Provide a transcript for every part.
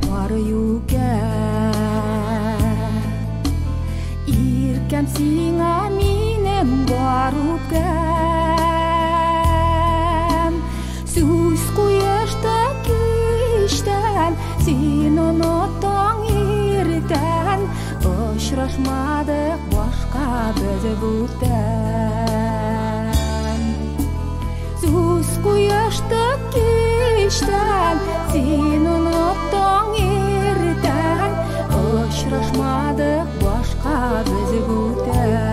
бар юка иркем сиңа минем барукам сүз куешта киштен син оноттоң иртен очрашмадык башка біз бүтән сүз куешта киштен син оноттоң иртен очрашмадык башка біз бүтән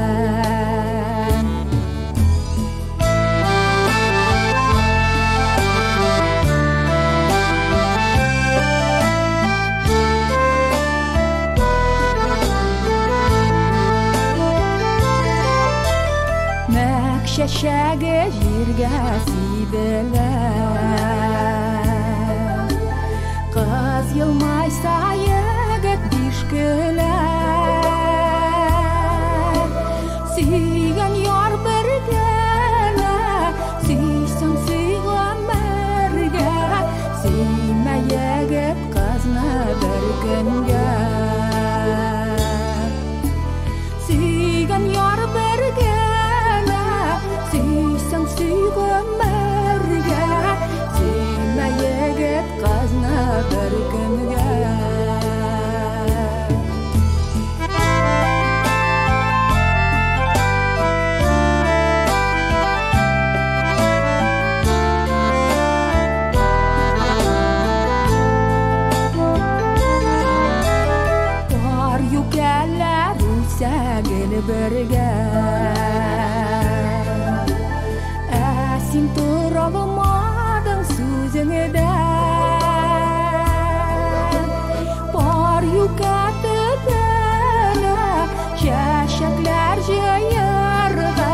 Шәшәге җиргә сибелә Кыз елмайса егет бишкелә Сөйгән яр бер генә Сөйсәң сөй гомергә Сөймә егет кызны бер көнгә Сөйгән яр бер Сөйсәң сөй гомергә Сөймә егет кызны бер көнгә Бар юкәләр үсәгел бергә Син торалмадың сүзеңдә Бар юка төбенә Чәчәкләр җыярга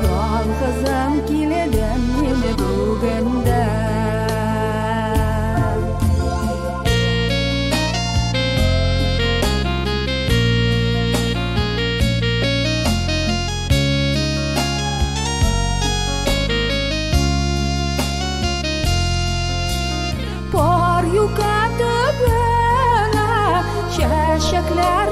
Ялгызым килдем мин бүгендә Yuka töbene, çeşekler